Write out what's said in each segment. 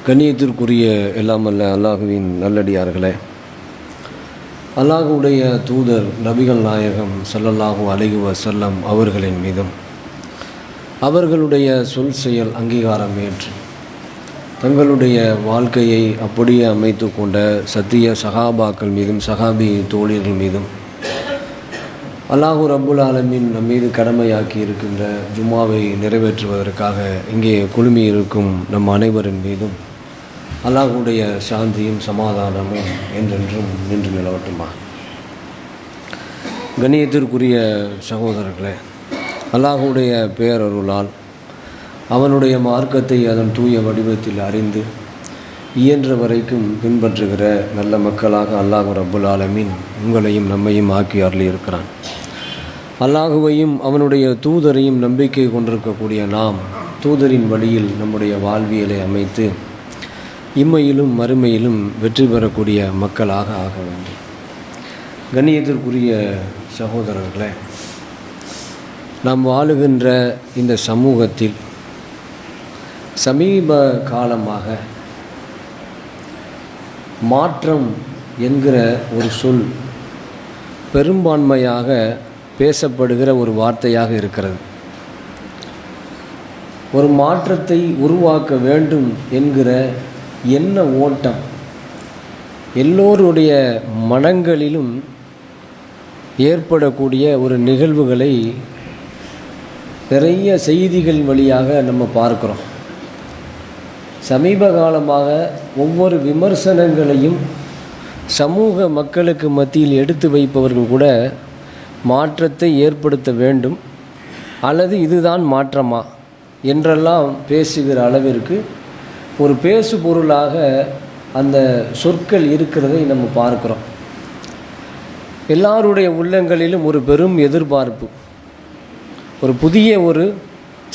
கண்ணியத்திற்குரிய எல்லாம் அல்ல அல்லாஹுவின் நல்லடியார்களே, அல்லாஹுடைய தூதர் நபிகள் நாயகம் ஸல்லல்லாஹு அலைஹி வஸல்லம் அவர்களின் மீதும் அவர்களுடைய சொல் செயல் அங்கீகாரம் ஏற்று தங்களுடைய வாழ்க்கையை அப்படியே அமைத்து கொண்ட சத்திய சஹாபாக்கள் மீதும் சஹாபி தோழியர்கள் மீதும் அல்லாஹு ரப்புல் ஆலமீன் நம் மீது கடமையாக்கி இருக்கின்ற ஜும்மாவை நிறைவேற்றுவதற்காக இங்கே குழுமி இருக்கும் நம் அனைவரின் மீதும் அல்லாஹுடைய சாந்தியும் சமாதானமும் என்றென்றும் நின்று நிலவட்டுமா. கண்ணியத்திற்குரிய சகோதரர்களே, அல்லாஹுடைய பேரருளால் அவனுடைய மார்க்கத்தை அதன் தூய வடிவத்தில் அறிந்து இயன்ற வரைக்கும் பின்பற்றுகிற நல்ல மக்களாக அல்லாஹு ரப்புல் ஆலமீன் உங்களையும் நம்மையும் ஆக்கி அருளியிருக்கிறான். அல்லாஹுவையும் அவனுடைய தூதரையும் நம்பிக்கை கொண்டிருக்கக்கூடிய நாம் தூதரின் வழியில் நம்முடைய வாழ்வியலை அமைத்து இம்மையிலும் மறுமையிலும் வெற்றி பெறக்கூடிய மக்களாக ஆக வேண்டும். கண்ணியத்திற்குரிய சகோதரர்களே, நாம் வாழுகின்ற இந்த சமூகத்தில் சமீப காலமாக மாற்றம் என்கிற ஒரு சொல் பெரும்பான்மையாக பேசப்படுகிற ஒரு வார்த்தையாக இருக்கிறது. ஒரு மாற்றத்தை உருவாக்க வேண்டும் என்கிற எண்ண ஓட்டம் எல்லோருடைய மனங்களிலும் ஏற்படக்கூடிய ஒரு நிகழ்வுகளை நிறைய செய்திகள் வழியாக நம்ம பார்க்கிறோம். சமீப காலமாக ஒவ்வொரு விமர்சனங்களையும் சமூக மக்களுக்கு மத்தியில் எடுத்து வைப்பவர்கள் கூட மாற்றத்தை ஏற்படுத்த வேண்டும் அல்லது இதுதான் மாற்றமா என்றெல்லாம் பேசுகிற அளவிற்கு ஒரு பேசு பொருளாக அந்த சொற்கள் இருக்கிறதை நம்ம பார்க்கிறோம். எல்லாருடைய உள்ளங்களிலும் ஒரு பெரும் எதிர்பார்ப்பு, ஒரு புதிய ஒரு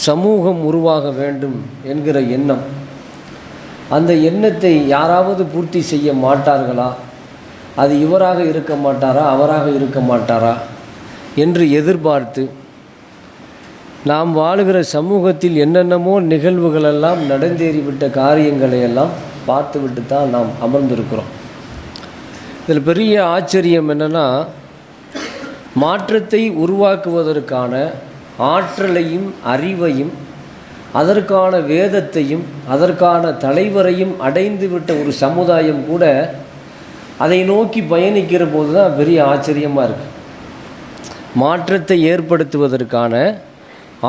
சமூகம் உருவாக வேண்டும் என்கிற எண்ணம். அந்த எண்ணத்தை யாராவது பூர்த்தி செய்ய மாட்டார்களா, அது இவராக இருக்க மாட்டாரா அவராக இருக்க மாட்டாரா என்று எதிர்பார்த்து நாம் வாழுகிற சமூகத்தில் என்னென்னமோ நிகழ்வுகளெல்லாம் நடந்தேறிவிட்ட காரியங்களையெல்லாம் பார்த்துவிட்டு தான் நாம் அமர்ந்திருக்கிறோம். இதில் பெரிய ஆச்சரியம் என்னென்னா, மாற்றத்தை உருவாக்குவதற்கான ஆற்றலையும் அறிவையும் அதற்கான வேதத்தையும் அதற்கான தலைவரையும் அடைந்துவிட்ட ஒரு சமுதாயம் கூட அதை நோக்கி பயணிக்கிற போது தான் பெரிய ஆச்சரியமாக இருக்குது. மாற்றத்தை ஏற்படுத்துவதற்கான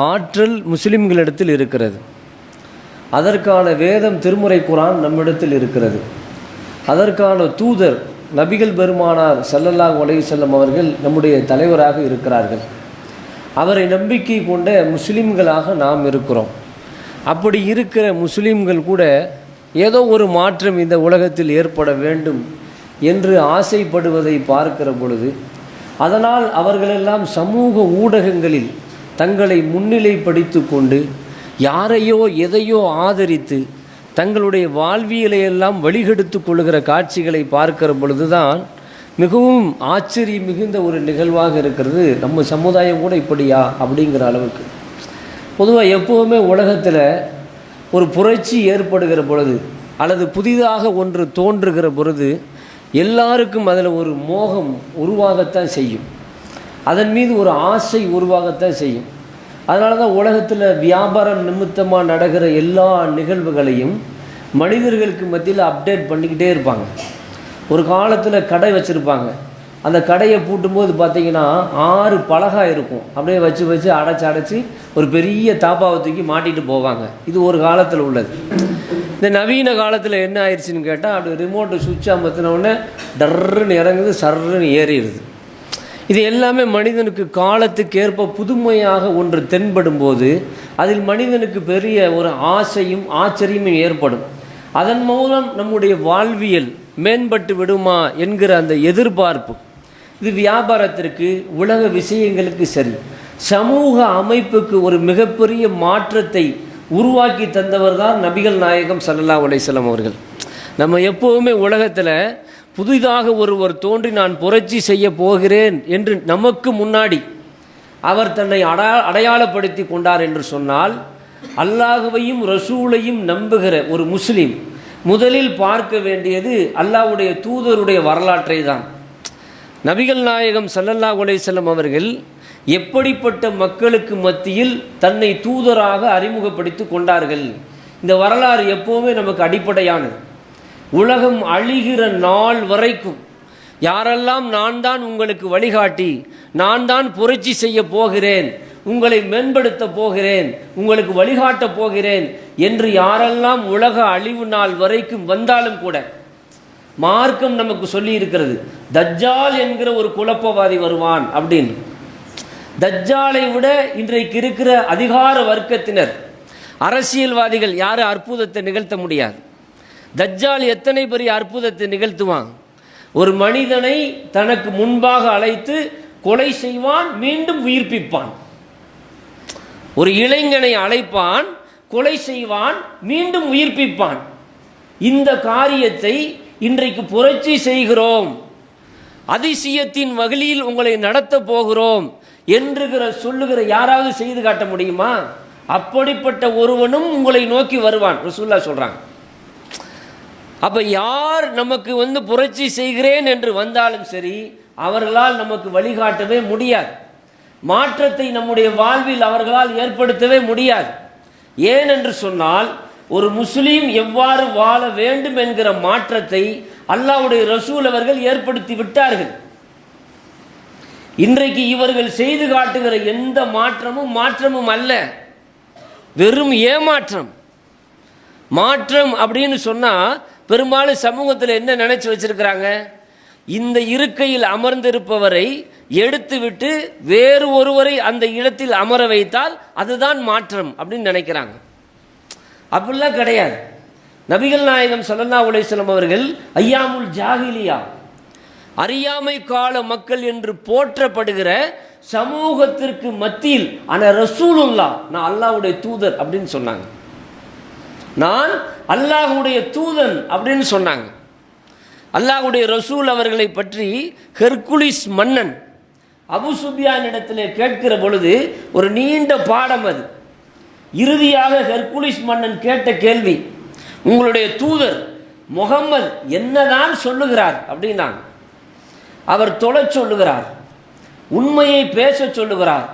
ஆற்றல் முஸ்லிம்களிடத்தில் இருக்கிறது, அதற்கான வேதம் திருமுறை குர்ஆன் நம்மிடத்தில் இருக்கிறது, அதற்கான தூதர் நபிகள் பெருமானார் ஸல்லல்லாஹு அலைஹி வஸல்லம் அவர்கள் நம்முடைய தலைவராக இருக்கிறார்கள். அவரை நம்பிக்கை கொண்ட முஸ்லிம்களாக நாம் இருக்கிறோம். அப்படி இருக்கிற முஸ்லிம்கள் கூட ஏதோ ஒரு மாற்றம் இந்த உலகத்தில் ஏற்பட வேண்டும் என்று ஆசைப்படுவதை பார்க்கிற பொழுது, அதனால் அவர்களெல்லாம் சமூக ஊடகங்களில் தங்களை முன்னிலைப்படுத்தி கொண்டு யாரையோ எதையோ ஆதரித்து தங்களுடைய வாழ்வியலையெல்லாம் வழிகெடுத்து கொள்ளுகிற காட்சிகளை பார்க்கிற பொழுது தான் மிகவும் ஆச்சரியம் மிகுந்த ஒரு நிகழ்வாக இருக்கிறது. நம்ம சமுதாயம் கூட இப்படியா அப்படிங்கிற அளவுக்கு. பொதுவாக எப்போவுமே உலகத்தில் ஒரு புரட்சி ஏற்படுகிற பொழுது அல்லது புதிதாக ஒன்று தோன்றுகிற பொழுது எல்லாருக்கும் அதில் ஒரு மோகம் உருவாகத்தான் செய்யும், அதன் மீது ஒரு ஆசை உருவாகத்தான் செய்யும். அதனால தான் உலகத்தில் வியாபாரம் நிமித்தமாக நடக்கிற எல்லா நிகழ்வுகளையும் மனிதர்களுக்கு மத்தியில் அப்டேட் பண்ணிக்கிட்டே இருப்பாங்க. ஒரு காலத்தில் கடை வச்சுருப்பாங்க, அந்த கடையை பூட்டும்போது பார்த்திங்கன்னா 6 பலகா இருக்கும், அப்படியே வச்சு அடைச்சி ஒரு பெரிய தாப்பாவை தூக்கி மாட்டிட்டு போவாங்க. இது ஒரு காலத்தில் உள்ளது. இந்த நவீன காலத்தில் என்ன ஆயிடுச்சுன்னு கேட்டால், அப்படி ரிமோட்டு சுவிட்ச் அமர்த்தினவுடனே டர்ன்னு இறங்குது, சர்ன்னு ஏறிடுது. இது எல்லாமே மனிதனுக்கு காலத்துக்கு ஏற்ப புதுமையாக ஒன்று தென்படும் போது அதில் மனிதனுக்கு பெரிய ஒரு ஆசையும் ஆச்சரியமும் ஏற்படும். அதன் மூலம் நம்முடைய வாழ்வியல் மேம்பட்டு விடுமா என்கிற அந்த எதிர்பார்ப்பு, இது வியாபாரத்திற்கு உலக விஷயங்களுக்கு சரி, சமூக அமைப்புக்கு ஒரு மிகப்பெரிய மாற்றத்தை உருவாக்கி தந்தவர் தான் நபிகள் நாயகம் ஸல்லல்லாஹு அலைஹி வஸல்லம் அவர்கள். நம்ம எப்போவுமே உலகத்தில் புதிதாக ஒருவர் தோன்றி நான் புரட்சி செய்ய போகிறேன் என்று நமக்கு முன்னாடி அவர் தன்னை அடையாளப்படுத்தி கொண்டார் என்று சொன்னால், அல்லாஹ்வையும் ரசூலையும் நம்புகிற ஒரு முஸ்லீம் முதலில் பார்க்க வேண்டியது அல்லாஹ்வுடைய தூதருடைய வரலாற்றை தான். நபிகள் நாயகம் ஸல்லல்லாஹு அலைஹி வஸல்லம் அவர்கள் எப்படிப்பட்ட மக்களுக்கு மத்தியில் தன்னை தூதராக அறிமுகப்படுத்தி கொண்டார்கள். இந்த வரலாறு எப்போவுமே நமக்கு அடிப்படையானது. உலகம் அழிகிற நாள் வரைக்கும் யாரெல்லாம் நான் தான் உங்களுக்கு வழிகாட்டி, நான் தான் புரட்சி செய்ய போகிறேன், உங்களை மேம்படுத்த போகிறேன், உங்களுக்கு வழிகாட்ட போகிறேன் என்று யாரெல்லாம் உலக அழிவு நாள் வரைக்கும் வந்தாலும் கூட மார்க்கம் நமக்கு சொல்லி இருக்கிறது, தஜ்ஜால் என்கிற ஒரு குழப்பவாதி வருவான் அப்படின்னு. தஜ்ஜாலை விட இன்றைக்கு இருக்கிற அதிகார வர்க்கத்தினர், அரசியல்வாதிகள் யாரும் அற்புதத்தை நிகழ்த்த முடியாது. தஜ்ஜால் எத்தனை பெரிய அற்புதத்தை நிகழ்த்துவான்? ஒரு மனிதனை தனக்கு முன்பாக அழைத்து கொலை செய்வான், மீண்டும் உயிர்ப்பிப்பான். ஒரு இளைஞனை அழைப்பான், கொலை செய்வான், மீண்டும் உயிர்ப்பிப்பான். இந்த காரியத்தை இன்றைக்கு புரட்சி செய்கிறோம், அதிசயத்தின் வகையில் உங்களை நடத்த போகிறோம் என்று சொல்லுகிற யாராவது செய்து காட்ட முடியுமா? அப்படிப்பட்ட ஒருவனும் உங்களை நோக்கி வருவான் ரசூலுல்லாஹ் சொல்றாங்க. அப்ப யார் நமக்கு புரட்சி செய்கிறேன் என்று வந்தாலும் சரி, அவர்களால் நமக்கு வழிகாட்டவே முடியாது. மாற்றத்தை நம்முடைய வாழ்வில் அவர்களால் ஏற்படுத்தவே முடியாது. ஏன் என்று சொன்னால், ஒரு முஸ்லீம் எவ்வாறு வாழ வேண்டும் என்கிற மாற்றத்தை அல்லாஹ்வுடைய ரசூல் அவர்கள் ஏற்படுத்தி விட்டார்கள். இன்றைக்கு இவர்கள் செய்து காட்டுகிற எந்த மாற்றமும் அல்ல, வெறும் ஏமாற்றம். மாற்றம் அப்படின்னு சொன்னா பெரும்பாலும் சமூகத்தில் என்ன நினைச்சு வச்சிருக்கிறாங்க? இந்த இருக்கையில் அமர்ந்திருப்பவரை எடுத்துவிட்டு வேறு ஒருவரை அந்த இடத்தில் அமர வைத்தால் அதுதான் மாற்றம் அப்படின்னு நினைக்கிறாங்க. அப்படிலாம் கிடையாது. நபிகள் நாயகம் ஸல்லல்லாஹு அலைஹி வஸல்லம் அவர்கள் ஐயாமுல் ஜாஹிலியா, அறியாமை கால மக்கள் என்று போற்றப்படுகிற சமூகத்திற்கு மத்தியில் அன ரசூலுல்லாஹ், நான் அல்லாஹ்வுடைய தூதர் அப்படின்னு சொன்னாங்க. நான் அல்லாஹ்வுடைய தூதன் அப்படின்னு சொன்னாங்க. அல்லாஹ்வுடைய ரசூல் அவர்களை பற்றி ஹெர்குலிஸ் மன்னன் அபு சுஃபியான் இடத்திலே கேட்கிற பொழுது ஒரு நீண்ட பாடம் அது. இறுதியாக ஹெர்குலிஸ் மன்னன் கேட்ட கேள்வி, உங்களுடைய தூதர் முகம்மது என்னதான் சொல்லுகிறார் அப்படின்னாங்க. அவர் தொலை சொல்லுகிறார், உண்மையை பேச சொல்லுகிறார்,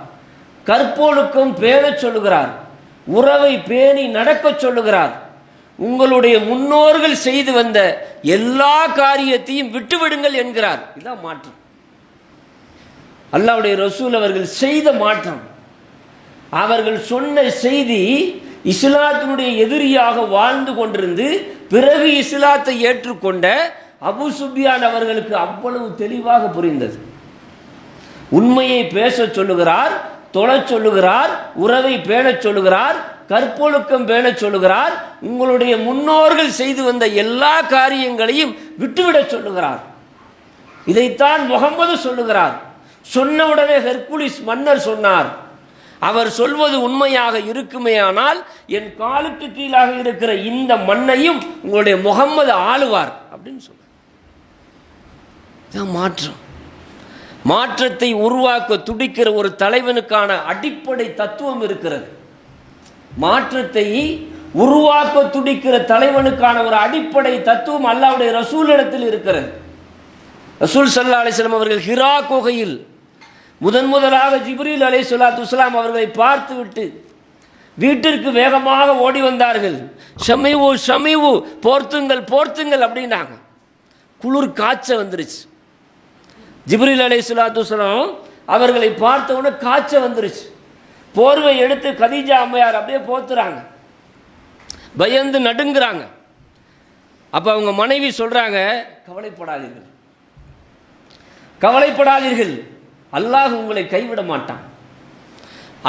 கற்பொழுக்கம் பேண சொல்லுகிறார், உறவை பேணி நடக்க சொல்லுகிறார், உங்களுடைய முன்னோர்கள் செய்து வந்த எல்லா காரியத்தையும் விட்டுவிடுங்கள் என்கிறார். இதுதான் மாற்றம். அல்லாஹ்வுடைய ரசூல் அவர்கள் செய்த மாற்றம். அவர்கள் சொன்ன செய்தி இஸ்லாத்தினுடைய எதிரியாக வாழ்ந்து கொண்டிருந்து பிறகு இஸ்லாத்தை ஏற்றுக்கொண்ட அபு சுஃபியான் அவர்களுக்கு அவ்வளவு தெளிவாக புரிந்தது. உண்மையை பேச சொல்லுகிறார், தொழ சொல்லுகிறார், உறவை பேண சொல்லுகிறார், கற்பொழுக்கம் பேண சொல்லுகிறார், உங்களுடைய முன்னோர்கள் செய்து வந்த எல்லா காரியங்களையும் விட்டுவிட சொல்லுகிறார். இதைத்தான் முகம்மது சொல்லுகிறார். சொன்னவுடனே ஹெர்குலிஸ் மன்னர் சொன்னார், அவர் சொல்வது உண்மையாக இருக்குமேயானால் என் காலுக்கு கீழாக இருக்கிற இந்த மண்ணையும் உங்களுடைய முகம்மது ஆளுவார் அப்படின்னு சொன்னார். மாற்றம். மாற்றத்தை உருவாக்க துடிக்கிற ஒரு தலைவனுக்கான அடிப்படை தத்துவம் இருக்கிறது. மாற்றத்தை உருவாக்க துடிக்கிற தலைவனுக்கான ஒரு அடிப்படை தத்துவம் அல்லாஹ்வுடைய ரசூலிடத்தில் இருக்கிறது. ரசூல் ஸல்லல்லாஹு அலைஹி வஸல்லம் அவர்கள் ஹிரா குகையில் முதலாக ஜிப்ரீல் அலைஹிஸ்ஸலாத்து வஸ்ஸலாம் அவர்களை பார்த்துவிட்டு வீட்டிற்கு வேகமாக ஓடி வந்தார்கள். ஷமீவு போர்த்துங்கள் அப்படின்னாங்க. குளிர் காய்ச்ச வந்துருச்சு. ஜிப்ரீல் அலைஹிஸ்ஸலாத்து வஸ்ஸலாம் அவர்களை பார்த்தவுடனே காய்ச்ச வந்துருச்சு. போர்வை எடுத்து கதீஜா அம்மையார் அப்படியே போத்துறாங்க, பயந்து நடுங்குறாங்க. அப்ப அவங்க மனைவி சொல்றாங்க, கவலைப்படாதீர்கள், அல்லாஹ் உங்களை கைவிட மாட்டான்,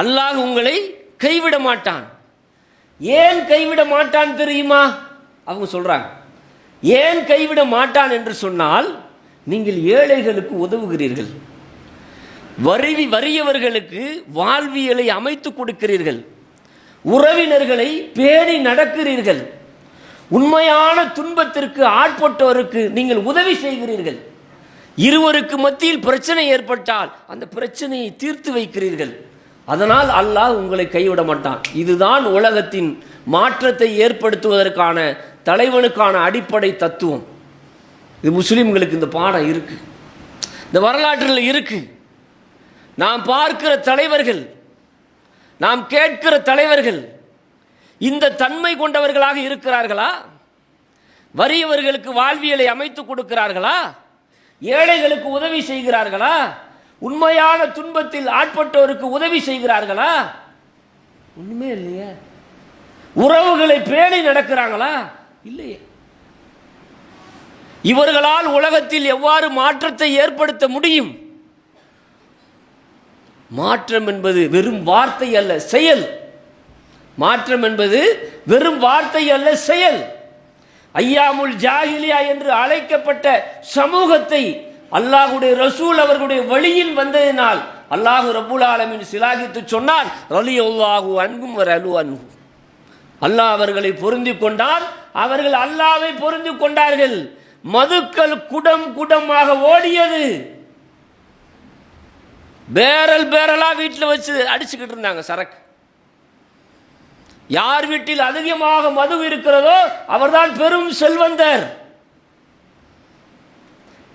அல்லாஹ் உங்களை கைவிட மாட்டான். ஏன் கைவிட மாட்டான் தெரியுமா? அவங்க சொல்றாங்க, ஏன் கைவிட மாட்டான் என்று சொன்னால், நீங்கள் ஏழைகளுக்கு உதவுகிறீர்கள், வறியவர்களுக்கு வாழ்வியலை அமைத்து கொடுக்கிறீர்கள், உறவினர்களை பேணி நடக்கிறீர்கள், உண்மையான துன்பத்திற்கு ஆட்பட்டோருக்கு நீங்கள் உதவி செய்கிறீர்கள், இருவருக்கு மத்தியில் பிரச்சனை ஏற்பட்டால் அந்த பிரச்சனையை தீர்த்து வைக்கிறீர்கள். அதனால் அல்லாஹ் உங்களை கைவிட மாட்டான். இதுதான் உலகத்தின் மாற்றத்தை ஏற்படுத்துவதற்கான தலைவனுக்கான அடிப்படை தத்துவம். இது முஸ்லீம்களுக்கு இந்த பாடம் இருக்கு, இந்த வரலாற்றில் இருக்கு. நாம் பார்க்கிற தலைவர்கள், நாம் கேட்கிற தலைவர்கள் இந்த தன்மை கொண்டவர்களாக இருக்கிறார்களா? வறியவர்களுக்கு வாழ்வியலை அமைத்து கொடுக்கிறார்களா? ஏழைகளுக்கு உதவி செய்கிறார்களா? உண்மையான துன்பத்தில் ஆட்பட்டோருக்கு உதவி செய்கிறார்களா? ஒண்ணுமே இல்லையே. உறவுகளை பேணி நடக்கிறாங்களா? இல்லையே. இவர்களால் உலகத்தில் எவ்வாறு மாற்றத்தை ஏற்படுத்த முடியும்? மாற்றம் என்பது வெறும் வார்த்தை அல்ல, செயல். மாற்றம் என்பது வெறும் வார்த்தை அல்ல, செயல். ஐயாமுல் ஜாஹிலியா என்று அழைக்கப்பட்ட சமூகத்தை அல்லாஹ்வுடைய ரசூல் அவர்களுடைய வழியில் வந்ததினால் அல்லாஹ் ரப்புல் ஆலமீன் சிலாகித்து சொன்னான், ரலியல்லாஹு அன்ஹும் வ ரலு அன்ஹு. அல்லாஹ் அவர்களை பொருந்தி கொண்டான், அவர்கள் அல்லாஹ்வை பொருந்தி கொண்டார்கள். மதுக்கள் குடம் குடமாக ஓடியது. பேரல் பேரலா வீட்டில் வச்சு அடிச்சுக்கிட்டு இருந்தாங்க சரக்கு. யார் வீட்டில் அதிகமாக மது இருக்கிறதோ அவர்தான் பெரும் செல்வந்தர்.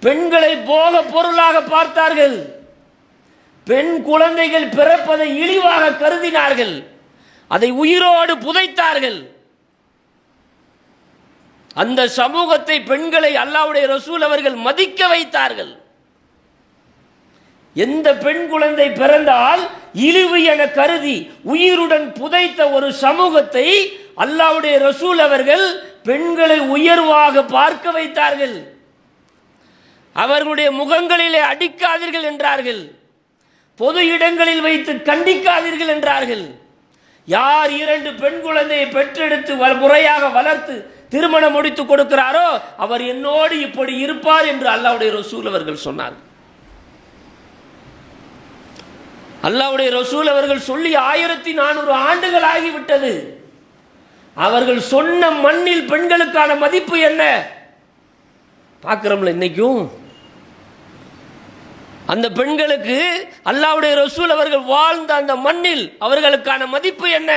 பெண்களை போக பொருளாக பார்த்தார்கள். பெண் குழந்தைகள் பிறப்பதை இழிவாக கருதினார்கள். அதை உயிரோடு புதைத்தார்கள். அந்த சமூகத்தை, பெண்களை அல்லாஹ்வுடைய ரசூல் அவர்கள் மதிக்க வைத்தார்கள். எந்த பெண் குழந்தை பிறந்தால் இழிவு என கருதி உயிருடன் புதைத்த ஒரு சமூகத்தை அல்லாஹ்வுடைய ரசூல் அவர்கள் பெண்களை உயர்வாக பார்க்க வைத்தார்கள். அவர்களுடைய முகங்களிலே அடிக்காதீர்கள் என்றார்கள். பொது இடங்களில் வைத்து கண்டிக்காதீர்கள் என்றார்கள். யார் 2 பெண் குழந்தையை பெற்றெடுத்து முறையாக வளர்த்து திருமணம் முடித்து கொடுக்கிறாரோ அவர் என்னோடு இப்படி இருப்பார் என்று அல்லாஹ்வுடைய ரசூல் அவர்கள் சொன்னார். அல்லாஹ்வுடைய ரசூல் அவர்கள் சொல்லி 1400 ஆண்டுகள் ஆகிவிட்டது. அவர்கள் சொன்ன மண்ணில் பெண்களுக்கான மதிப்பு என்ன பார்க்கிறோம்ல இன்னைக்கும். அந்த பெண்களுக்கு அல்லாஹ்வுடைய ரசூல் அவர்கள் வாழ்ந்த அந்த மண்ணில் அவர்களுக்கான மதிப்பு என்ன?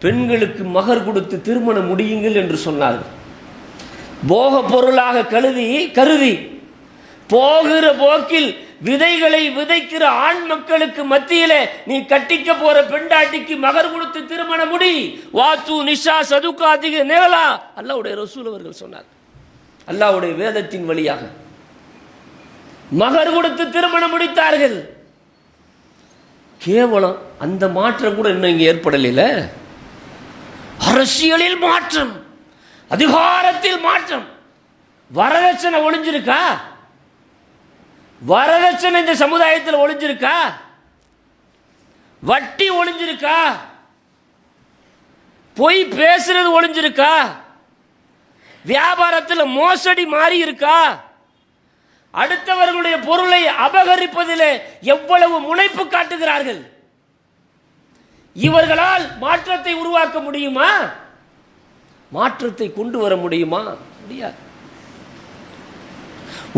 பெண்களுக்கு மகர் கொடுத்து திருமணம் முடியுங்கள் என்று சொன்னார்கள். போக பொருளாக கருதி போகிற போக்கில் விதைகளை விதைக்கிற ஆண் மக்களுக்கு மத்தியிலே நீ கட்டிக்க போற பெண்டாட்டிக்கு மகர் கொடுத்து திருமணம் முடி, வாத்து நிஷா சதுக்காதிக நேவலா அல்லாஹ்வுடைய ரசூல் அவர்கள் சொன்னார். அல்லாஹ்வுடைய வேதத்தின் வழியாக மகர் கொடுத்து திருமணம் முடித்தார்கள். கேவலம் அந்த மாற்றம் கூட இன்னும் இங்கே ஏற்படல. அரசியலில் மாற்றம், அதிகாரத்தில் மாற்றம். வரதட்சணை ஒளிஞ்சிருக்கா? வரதட்சணை இந்த சமுதாயத்தில் ஒளிஞ்சிருக்கா? வட்டி ஒளிஞ்சிருக்கா? பொய் பேசுறது ஒளிஞ்சிருக்கா? வியாபாரத்தில் மோசடி மாறி இருக்கா? அடுத்தவர்களுடைய பொருளை அபகரிப்பதிலே எவ்வளவு முனைப்பு காட்டுகிறார்கள். இவர்களால் மாற்றத்தை உருவாக்க முடியுமா? மாற்றத்தை கொண்டு வர முடியுமா? முடியாது.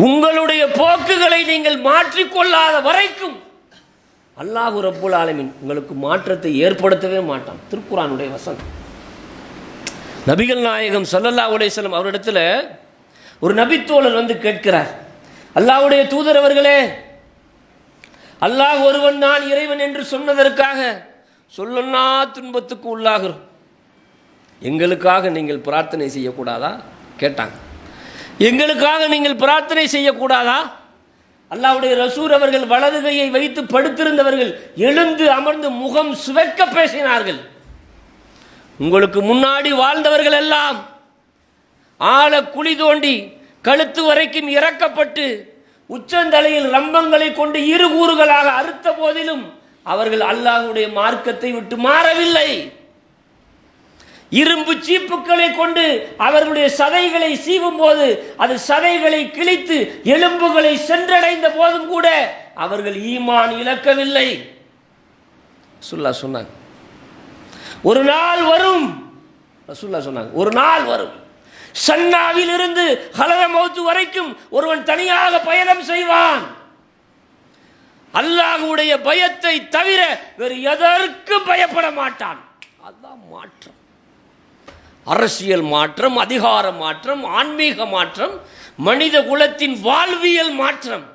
உங்களுடைய போக்குகளை நீங்கள் மாற்றிக்கொள்ளாத வரைக்கும் அல்லாஹ் ரப்புல் ஆலமீன் உங்களுக்கு மாற்றத்தை ஏற்படுத்தவே மாட்டான். திருக்குர்ஆனுடைய வசனம். நபிகள் நாயகம் ஸல்லல்லாஹு அலைஹி வஸல்லம் அவரிடத்துல ஒரு நபித்தோழர் வந்து கேட்கிறார், அல்லாஹ்வுடைய தூதர் அவர்களே, அல்லாஹ் ஒருவன் நான் இறைவன் என்று சொன்னதற்காக சொல்லனா துன்பத்துக்கு உள்ளாகிறோம், எங்களுக்காக நீங்கள் பிரார்த்தனை செய்யக்கூடாதா கேட்டாங்க. எங்களுக்காக நீங்கள் பிரார்த்தனை செய்யக்கூடாதா? அல்லாஹ்வுடைய ரசூல் அவர்கள் வலது கையை வைத்து படுத்திருந்தவர்கள் எழுந்து அமர்ந்து முகம் சுவைக்க பேசினார்கள். உங்களுக்கு முன்னாடி வாழ்ந்தவர்கள் எல்லாம் ஆழ குழி தோண்டி கழுத்து வரைக்கும் இறக்கப்பட்டு உச்சந்தலையில் ரம்பங்களை கொண்டு 2 கூறுகளாக அறுத்த போதிலும் அவர்கள் அல்லாஹ்வுடைய மார்க்கத்தை விட்டு மாறவில்லை. இரும்பு சீப்புக்களை கொண்டு அவர்களுடைய சதைகளை சீவும் போது அது சதைகளை கிழித்து எலும்புகளை சென்றடைந்த போதும் கூட அவர்கள் ஈமான் இழக்கவில்லை. ரசூலுல்லாஹ் சொன்னாங்க, ஒரு நாள் வரும். ரசூலுல்லாஹ் சொன்னாங்க, ஒரு நாள் வரும், சன்னாவில் இருந்து ஹலர மௌத் வரைக்கும் ஒருவன் தனியாக பயணம் செய்வான். அல்லாஹ்வுடைய பயத்தை தவிர வேறு எதற்கு பயப்பட மாட்டான். அதுதான் மாற்றம். அரசியல் மாற்றம், அதிகார மாற்றம், ஆன்மீக மாற்றம், மனித குலத்தின் வாழ்வியல் மாற்றம்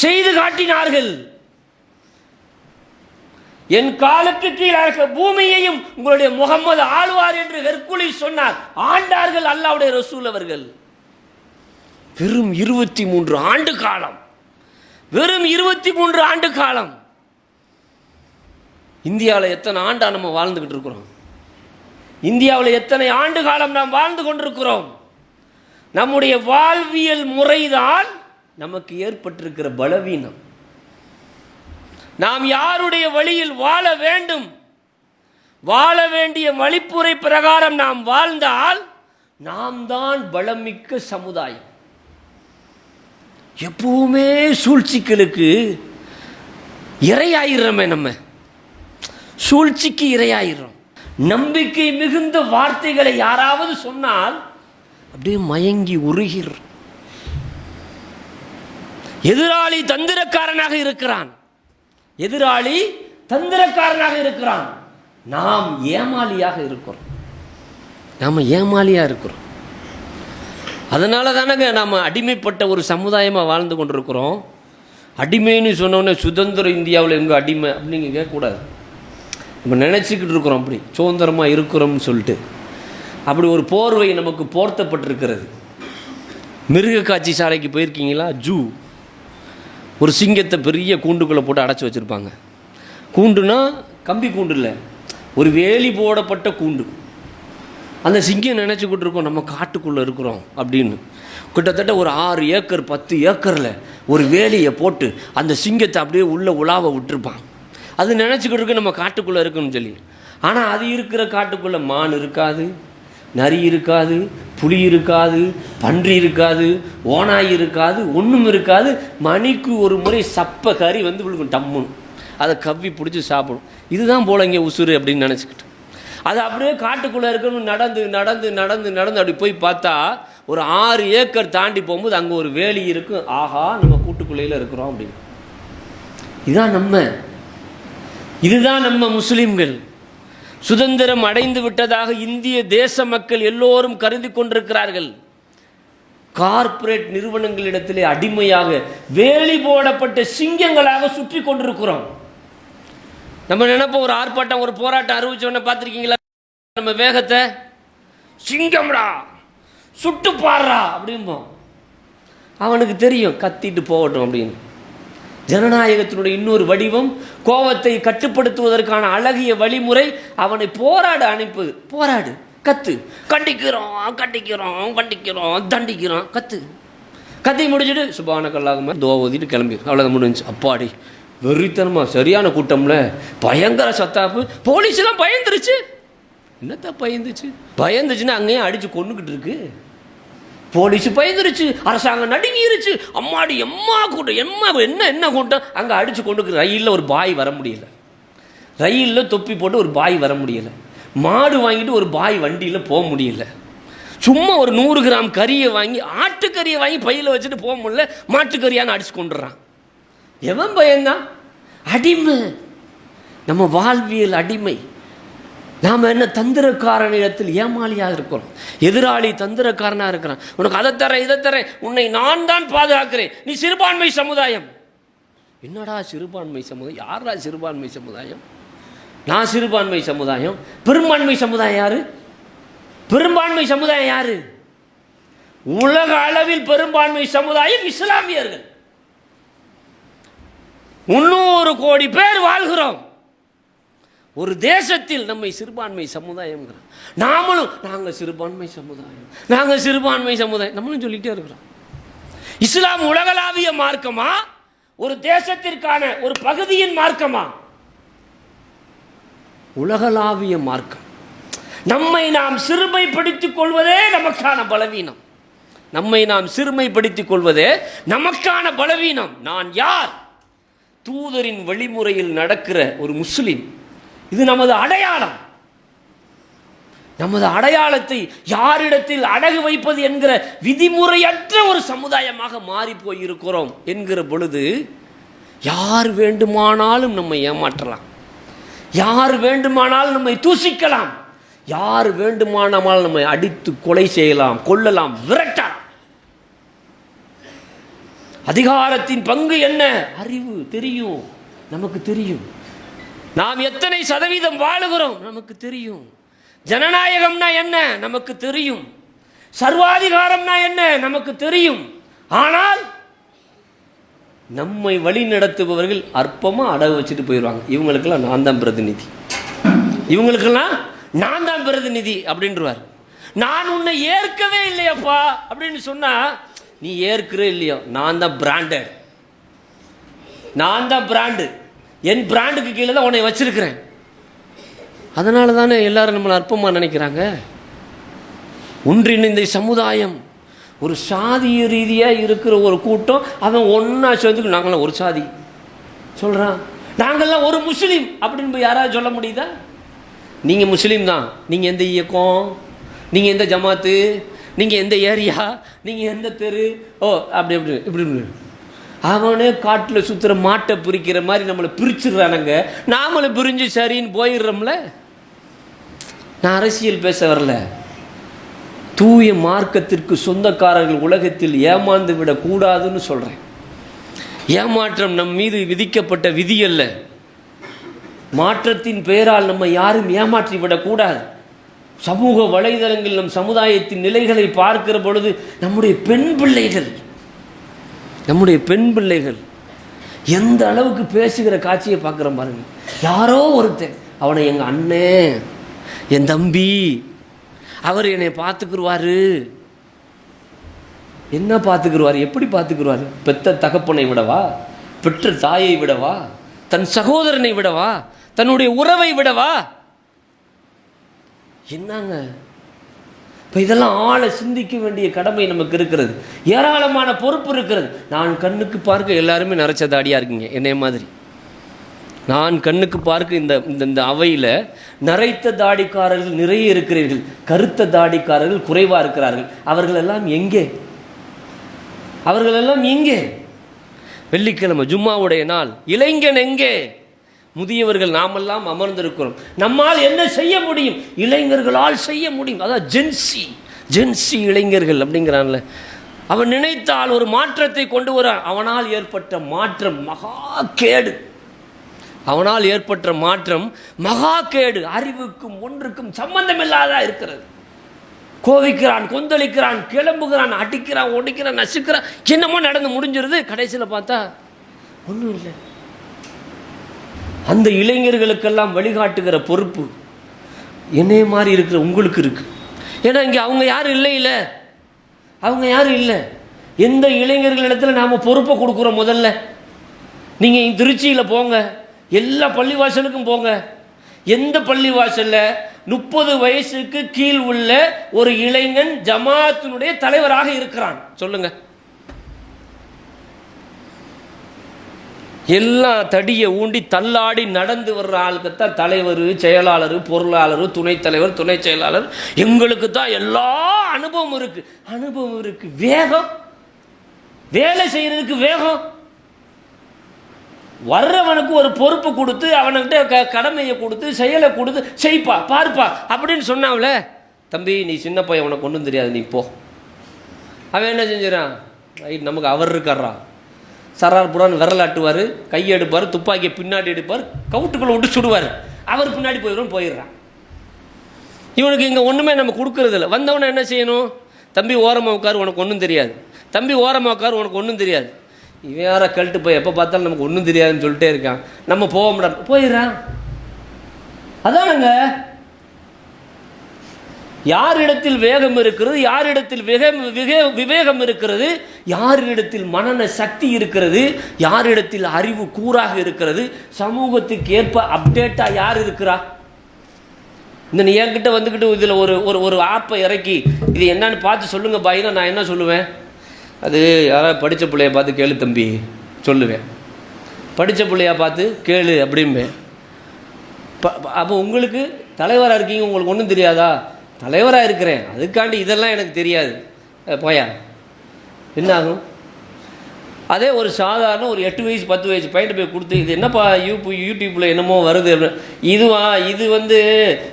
செய்து காட்டினார்கள். என் காலுக்கு கீழே பூமியையும் உங்களுடைய முகம்மது ஆழ்வார் என்று ஹெர்குலிஸ் சொன்னார். ஆண்டார்கள் அல்லாஹ்வுடைய ரசூல் அவர்கள். வெறும் 23 ஆண்டு காலம், வெறும் 23 ஆண்டு காலம். இந்தியாவில் எத்தனை ஆண்டா நம்ம வாழ்ந்துகிட்டு இருக்கிறோம்? இந்தியாவில் எத்தனை ஆண்டு காலம் நாம் வாழ்ந்து கொண்டிருக்கிறோம்? நம்முடைய வாழ்வியல் முறைதான் நமக்கு ஏற்பட்டிருக்கிற பலவீனம். நாம் யாருடைய வழியில் வாழ வேண்டும், வாழ வேண்டிய வழிப்புரை பிரகாரம் நாம் வாழ்ந்தால் நாம் தான் பலமிக்க சமுதாயம். எப்பவுமே சூழ்ச்சிகளுக்கு இரையாயிரமே, நம்ம சூழ்ச்சிக்கு இரையாயிரம். நம்பிக்கை மிகுந்த வார்த்தைகளை யாராவது சொன்னால் அப்படியே மயங்கி உருகிறோம். எதிராளி தந்திரக்காரனாக இருக்கிறான், எதிராளி தந்திரக்காரனாக இருக்கிறான். நாம் ஏமாளியாக இருக்கிறோம், நாம் ஏமாளியா இருக்கிறோம். அதனால தானங்க நாம் அடிமைப்பட்ட ஒரு சமுதாயமாக வாழ்ந்து கொண்டிருக்கிறோம். அடிமைன்னு சொன்னோன்னே சுதந்திர இந்தியாவில் எங்கே அடிமை அப்படிங்க கேட்கக்கூடாது. நம்ம நினச்சிக்கிட்டு இருக்கிறோம் அப்படி சுதந்திரமாக இருக்கிறோம்னு சொல்லிட்டு. அப்படி ஒரு போர்வை நமக்கு போர்த்தப்பட்டிருக்கிறது. மிருக காட்சி சாலைக்கு போயிருக்கீங்களா? ஜூ. ஒரு சிங்கத்தை பெரிய கூண்டுக்குள்ளே போட்டு அடைச்சி வச்சுருப்பாங்க. கூண்டுனா கம்பி கூண்டு இல்லை, ஒரு வேலி போடப்பட்ட கூண்டு. அந்த சிங்கம் நினச்சிக்கிட்டு இருக்கோம் நம்ம காட்டுக்குள்ளே இருக்கிறோம் அப்படின்னு. கிட்டத்தட்ட ஒரு 6 ஏக்கர் 10 ஏக்கரில் ஒரு வேலியை போட்டு அந்த சிங்கத்தை அப்படியே உள்ளே உலாவ விட்டுருப்பான். அது நினச்சிக்கிட்டு இருக்கு நம்ம காட்டுக்குள்ளே இருக்குன்னு சொல்லி. ஆனால் அது இருக்கிற காட்டுக்குள்ளே மான் இருக்காது, நரி இருக்காது, புலி இருக்காது, பன்றி இருக்காது, ஓனாய் இருக்காது, ஒன்றும் இருக்காது. மணிக்கு ஒரு முறை சப்ப கறி வந்து விழுக்கும் டம்முன்னு, அதை கவ்வி பிடிச்சி சாப்பிடும். இதுதான் போல இங்கே உசுறு அப்படின்னு நினச்சிக்கிட்டு அது அப்படியே காட்டுக்குள்ளே இருக்கணும். நடந்து நடந்து நடந்து நடந்து அப்படி போய் பார்த்தா ஒரு 6 ஏக்கர் தாண்டி போகும்போது அங்கே ஒரு வேலி இருக்கும். ஆஹா, நம்ம கூட்டுக்குள்ளையில் இருக்கிறோம் அப்படின்னு. இதுதான் நம்ம முஸ்லிம்கள். சுதந்திரம் அடைந்து விட்டதாக இந்திய தேச மக்கள் எல்லோரும் கருதி கொண்டிருக்கிறார்கள். கார்ப்பரேட் நிறுவனங்களிடத்திலே அடிமையாக வேலி போடப்பட்ட சிங்கங்களாக சுற்றி கொண்டிருக்கிறோம். நம்ம நினைப்போம் ஒரு ஆர்ப்பாட்டம், ஒரு போராட்டம் அறிவிச்சோன்னு பார்த்துருக்கீங்களா? நம்ம வேகத்தை சிங்கம்டா சுட்டு பாடுறா அப்படிம்போம். அவனுக்கு தெரியும் கத்திட்டு போகட்டும் அப்படின்னு. ஜனநாயகத்தினுடைய இன்னொரு வடிவம் கோபத்தை கட்டுப்படுத்துவதற்கான அழகிய வழிமுறை அவனை போராட அனுப்புது. போராடு, கத்து, கண்டிக்கிறோம் கண்டிக்கிறோம் கண்டிக்கிறோம் தண்டிக்கிறோம், கத்து. கத்தி முடிச்சுட்டு சுபானக்கல்லாகுமா தோவதிட்டு கிளம்பி அவ்வளோதான் முடிஞ்சு. அப்பாடி வெறித்தனமா சரியான கூட்டம்ல, பயங்கர சத்தாப்பு. போலீஸ்லாம் பயந்துருச்சு. என்னத்த பயந்துச்சுன்னா அங்கேயும் அடிச்சு கொண்டுகிட்டு இருக்கு. போலீஸ் பயந்துருச்சு, அரசாங்கம் நடுங்கிருச்சு. அம்மாடி எம்மா கூட்டம், என்ன கூட்டம். அங்கே அடிச்சு கொண்டு ரயிலில் ஒரு பாய் வர முடியல, ரயிலில் தொப்பி போட்டு ஒரு பாய் வர முடியல, மாடு வாங்கிட்டு ஒரு பாய் வண்டியில் போக முடியல. சும்மா ஒரு 100 கிராம் கறியை வாங்கி, ஆட்டுக்கறியை வாங்கி பையில் வச்சுட்டு போக முடியல, மாட்டுக்கறியான்னு அடிச்சு கொண்டுறான். எவன் பயந்தான்? அடிமை. நம்ம வாழ்வியல் அடிமை. நாம் என்ன தந்திரக்காரனிடத்தில் ஏமாளியாக இருக்கிறோம். எதிராளி தந்திரக்காரனாக இருக்கிறான். உனக்கு அதை தரேன் இதை தரேன், உன்னை நான் தான் பாதுகாக்கிறேன், நீ சிறுபான்மை சமுதாயம். என்னடா சிறுபான்மை சமுதாயம்? யாரா சிறுபான்மை சமுதாயம்? நான் சிறுபான்மை சமுதாயம். பெரும்பான்மை சமுதாயம் யாரு? பெரும்பான்மை சமுதாயம் யாரு? உலக அளவில் பெரும்பான்மை சமுதாயம் இஸ்லாமியர்கள். 300 கோடி பேர் வாழ்கிறோம் ஒரு தேசத்தில். நம்மை சிறுபான்மை சமுதாயம். நாங்கள் சிறுபான்மை சமுதாயம், நாங்கள் சிறுபான்மை சமுதாயம் நம்மளும் சொல்லிட்டே இருக்கிறோம். இஸ்லாம் உலகளாவிய மார்க்கமா, ஒரு தேசத்திற்கான ஒரு பகுதியின் மார்க்கமா? உலகளாவிய மார்க்கம். நம்மை நாம் சிறுமைப்படுத்திக் கொள்வதே நமக்கான பலவீனம். நம்மை நாம் சிறுமைப்படுத்திக் கொள்வதே நமக்கான பலவீனம். நான் யார்? தூதரின் வழிமுறையில் நடக்கிற ஒரு முஸ்லிம். இது நமது அடையாளம். நமது அடையாளத்தை யாரிடத்தில் அடகு வைப்பது என்கிற விதிமுறையற்ற ஒரு சமுதாயமாக மாறி போயிருக்கிறோம் என்கிற பொழுது யார் வேண்டுமானாலும் நம்மை ஏமாற்றலாம், யார் வேண்டுமானால் நம்மை தூசிக்கலாம், யார் வேண்டுமானால் நம்மை அடித்து கொலை செய்யலாம், கொல்லலாம், விரட்டலாம். அதிகாரத்தின் பங்கு என்ன? அறிவு தெரியும், நமக்கு தெரியும். நாம் எத்தனை சதவீதம் வாழுகிறோம் நமக்கு தெரியும். ஜனநாயகம்னா என்ன நமக்கு தெரியும். சர்வாதிகாரம்னா என்ன நமக்கு தெரியும். ஆனால் நம்மை வழி நடத்துபவர்கள் அற்பமாக அடகு வச்சுட்டு போயிடுவாங்க. இவங்களுக்கெல்லாம் நான் தான் பிரதிநிதி, இவங்களுக்கெல்லாம் நான் தான் பிரதிநிதி அப்படின்றவார். நான் உன்னை ஏற்கவே இல்லையப்பா அப்படின்னு சொன்னா, நீ ஏற்கிற இல்லையோ, நான் தான் பிராண்டட், நான் தான் பிராண்டு, என் பிராண்டுக்கு கீழே தான் உன்னை வச்சிருக்கிறேன். அதனால தானே எல்லாரும் நம்மளை அற்பமாக நினைக்கிறாங்க. ஒன்றிணைந்த சமுதாயம், ஒரு சாதிய ரீதியாக இருக்கிற ஒரு கூட்டம், அவன் ஒன்றா சேர்ந்துக்கு நாங்களாம் ஒரு சாதி சொல்கிறான், நாங்கள்லாம் ஒரு முஸ்லீம் அப்படின்னு போய் யாராவது சொல்ல முடியுதா? நீங்கள் முஸ்லீம் தான், நீங்கள் எந்த இயக்கம், நீங்கள் எந்த ஜமாத்து, நீங்கள் எந்த ஏரியா, நீங்கள் எந்த தெரு, ஓ அப்படி அப்படி இப்படி அவனே காட்டில் சுற்றுற மாட்டை பிரிக்கிற மாதிரி நம்மளை பிரிச்சுடுறானுங்க. நாமளும் பிரிஞ்சு சரின்னு போயிடுறோம்ல. நான் அரசியல் பேச வரல, தூய மார்க்கத்திற்கு சொந்தக்காரர்கள் உலகத்தில் ஏமாந்து விடக்கூடாதுன்னு சொல்கிறேன். ஏமாற்றம் நம் மீது விதிக்கப்பட்ட விதி அல்ல. மாற்றத்தின் பெயரால் நம்ம யாரும் ஏமாற்றி விடக்கூடாது. சமூக வலைதளங்கள் நம் சமுதாயத்தின் நிலைகளை பார்க்கிற பொழுது நம்முடைய பெண் பிள்ளைகள் எந்த அளவுக்கு பேசுகிற காட்சியை பார்க்குறோம் பாருங்க. யாரோ ஒருத்தன், அவனை எங்கள் அண்ணே, என் தம்பி, அவர் என்னை பார்த்துக்குருவாரு. என்ன பார்த்துக்குருவார்? எப்படி பார்த்துக்குருவார்? பெத்த தகப்பனை விடவா, பெற்ற தாயை விடவா, தன் சகோதரனை விடவா, தன்னுடைய உறவை விடவா? என்னங்க இப்போ இதெல்லாம் ஆளை சிந்திக்க வேண்டிய கடமை நமக்கு இருக்கிறது. ஏராளமான பொறுப்பு இருக்கிறது. நான் கண்ணுக்கு பார்க்க எல்லாருமே நரைச்ச தாடியாக இருக்குங்க என்னைய மாதிரி. நான் கண்ணுக்கு பார்க்க இந்த இந்த அவையில் நரைத்த தாடிக்காரர்கள் நிறைய இருக்கிறீர்கள், கருத்த தாடிக்காரர்கள் குறைவாக இருக்கிறார்கள். அவர்களெல்லாம் எங்கே? வெள்ளிக்கிழமை ஜும்மாவுடைய நாள், இளைஞன் எங்கே? முதியவர்கள் நாமெல்லாம் அமர்ந்திருக்கிறோம். நம்மால் என்ன செய்ய முடியும்? இளைஞர்களால் செய்ய முடியும். அதான் ஜென்சி இளைஞர்கள் அப்படிங்கிறான்ல. அவன் நினைத்தால் ஒரு மாற்றத்தை கொண்டு வர. அவனால் ஏற்பட்ட மாற்றம் மகா கேடு. அறிவுக்கும் ஒன்றுக்கும் சம்பந்தம் இல்லாத இருக்கிறது. கோவிக்கிறான், கொந்தளிக்கிறான், கிளம்புகிறான், அடிக்கிறான், ஒடிக்கிறான், நசுக்கிறான், என்னமோ நடந்து முடிஞ்சிருது. கடைசியில் பார்த்தா ஒன்றும் இல்லை. அந்த இளைஞர்களுக்கெல்லாம் வழிகாட்டுகிற பொறுப்பு என்னைய மாதிரி இருக்கிற உங்களுக்கு இருக்கு. ஏன்னா இங்கே அவங்க யாரும் இல்லை. எந்த இளைஞர்களிடத்தில் நாம் பொறுப்பை கொடுக்குறோம்? முதல்ல நீங்கள் திருச்சியில் போங்க, எல்லா பள்ளிவாசலுக்கும் போங்க. எந்த பள்ளிவாசலில் 30 வயசுக்கு கீழ் உள்ள ஒரு இளைஞன் ஜமாத்தினுடைய தலைவராக இருக்கிறான் சொல்லுங்க? எல்லாம் தடியை ஊண்டி தள்ளாடி நடந்து வர்ற ஆளுக்குத்தான் தலைவர், செயலாளர், பொருளாளர், துணைத் தலைவர், துணை செயலாளர். எங்களுக்கு தான் எல்லா அனுபவம் இருக்கு. வேகம், வேலை செய்யறதுக்கு வேகம். வர்றவனுக்கு ஒரு பொறுப்பு கொடுத்து, அவன்கிட்ட கடமையை கொடுத்து, செயலை கொடுத்து, செய்ப்பா பார்ப்பா அப்படின்னு சொன்னாவில, தம்பி நீ சின்ன பையன், உனக்கு ஒன்றும் தெரியாது, நீ போ. அவன் என்ன செஞ்சிடான்? நமக்கு அவர் இருக்காரா, சரார் புறான்னு விரல் ஆட்டுவார், கையை எடுப்பார், துப்பாக்கியை பின்னாடி எடுப்பார், கவுட்டுக்குள்ளே விட்டு சுடுவார். அவர் பின்னாடி போயிடுறான். இவனுக்கு இங்கே ஒன்றுமே நம்ம கொடுக்கறது இல்லை. வந்தவனை என்ன செய்யணும்? தம்பி ஓரமாக உட்காரு, உனக்கு ஒன்றும் தெரியாது. தம்பி ஓரமாக உட்காரு, உனக்கு ஒன்றும் தெரியாது. இவன் யாரை கழட்டு போய் எப்போ பார்த்தாலும் நமக்கு ஒன்றும் தெரியாதுன்னு சொல்லிட்டே இருக்கான். நம்ம போக முடியாது, போயிடுறான். அதானுங்க, யாரிடத்தில் வேகம் இருக்கிறது, யாரிடத்தில் விவேகம் இருக்கிறது, யாரிடத்தில் மனன சக்தி இருக்கிறது, யாரிடத்தில் அறிவு கூறாக இருக்கிறது, சமூகத்துக்கு ஏற்ப அப்டேட்டாக யார் இருக்கிறா? இந்த நீ என்கிட்ட வந்துக்கிட்டு இதில் ஒரு ஆப்பை இறக்கி இது என்னன்னு பார்த்து சொல்லுங்க பாயினா, நான் என்ன சொல்லுவேன்? அது யாராவது படித்த பிள்ளைய பார்த்து கேளு தம்பி சொல்லுவேன். படித்த பிள்ளையா பார்த்து கேளு அப்படிம்பேன். அப்போ உங்களுக்கு தலைவராக இருக்கீங்க, உங்களுக்கு ஒன்றும் தெரியாதா? தலைவராக இருக்கிறேன், அதுக்காண்டி இதெல்லாம் எனக்கு தெரியாது, போயா என்ன ஆகும்? அதே ஒரு சாதாரண ஒரு 8 வயசு 10 வயசு பையன் போய் கொடுத்து, இது என்னப்பா யூடியூப்பில் என்னமோ வருது, இது வந்து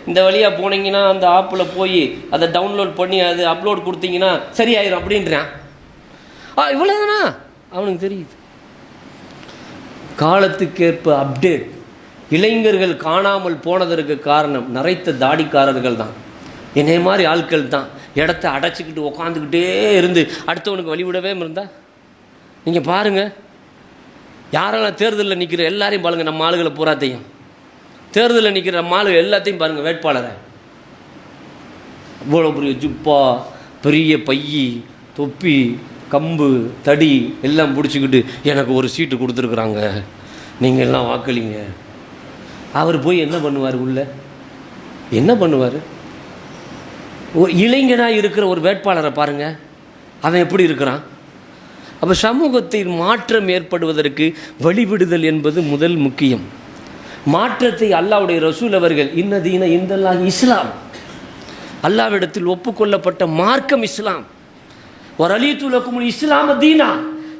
இந்த வழியாக போனீங்கன்னா அந்த ஆப்பில் போய் அதை டவுன்லோட் பண்ணி அது அப்லோட் கொடுத்தீங்கன்னா சரியாயிரும் அப்படின்றான். இவ்வளோதானா அவனுக்கு தெரியுது. காலத்துக்கேற்ப அப்டேட். இளைஞர்கள் காணாமல் போனதற்கு காரணம் நரைத்த தாடிக்காரர்கள் தான், என்னை மாதிரி ஆட்கள் தான். இடத்த அடைச்சிக்கிட்டு உக்காந்துக்கிட்டே இருந்து அடுத்தவனுக்கு வழிவிடவே இருந்தா நீங்கள் பாருங்கள். யாரெல்லாம் தேர்தலில் நிற்கிற எல்லாரையும் பாருங்கள், நம்ம ஆளுகளை பூராத்தையும் தேர்தலில் நிற்கிற நம்ம ஆளுகள் எல்லாத்தையும் பாருங்கள். வேட்பாளரை இவ்வளோ பெரிய ஜுப்பா, பெரிய பையி, தொப்பி, கம்பு, தடி எல்லாம் பிடிச்சிக்கிட்டு எனக்கு ஒரு சீட்டு கொடுத்துருக்குறாங்க, நீங்கள் எல்லாம் வாக்களிங்க. அவர் போய் என்ன பண்ணுவார்? உள்ள என்ன பண்ணுவார்? ஒரு இளைஞனாக இருக்கிற ஒரு வேட்பாளரை பாருங்கள், அவன் எப்படி இருக்கிறான். அப்போ சமூகத்தில் மாற்றம் ஏற்படுவதற்கு வழிவிடுதல் என்பது முதல் முக்கியம். மாற்றத்தை அல்லாஹ்வுடைய ரசூல் அவர்கள் இன்னதீன இந்தல்லாஹ் இஸ்லாம், அல்லாஹ்விடத்தில் ஒப்புக்கொள்ளப்பட்ட மார்க்கம் இஸ்லாம். வரலீது லக்குமுல் இஸ்லாம தீனா,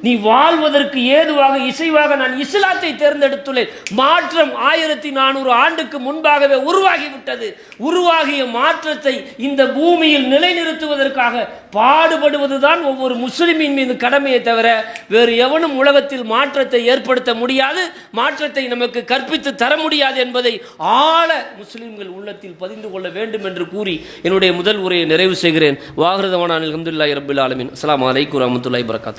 நீ வாழ்வதற்கு ஏதுவாக இசைவாக நான் இஸ்லாத்தை தேர்ந்தெடுத்துள்ளேன். மாற்றம் 1400 ஆண்டுக்கு முன்பாகவே உருவாகிவிட்டது. உருவாகிய மாற்றத்தை இந்த பூமியில் நிலைநிறுத்துவதற்காக பாடுபடுவதுதான் ஒவ்வொரு முஸ்லிமின் மீது கடமையை தவிர வேறு எவனும் உலகத்தில் மாற்றத்தை ஏற்படுத்த முடியாது, மாற்றத்தை நமக்கு கற்பித்து தர முடியாது என்பதை ஆழ முஸ்லிம்கள் உள்ளத்தில் பதிந்து கொள்ள வேண்டும் என்று கூறி என்னுடைய முதல் உரையை நிறைவு செய்கிறேன். வாஹிரு தஅவானா அல்ஹம்துலில்லாஹி ரப்பில் ஆலமீன். அஸ்ஸலாமு அலைக்கும் வரஹ்மத்துல்லாஹி வபரகாத்துஹு.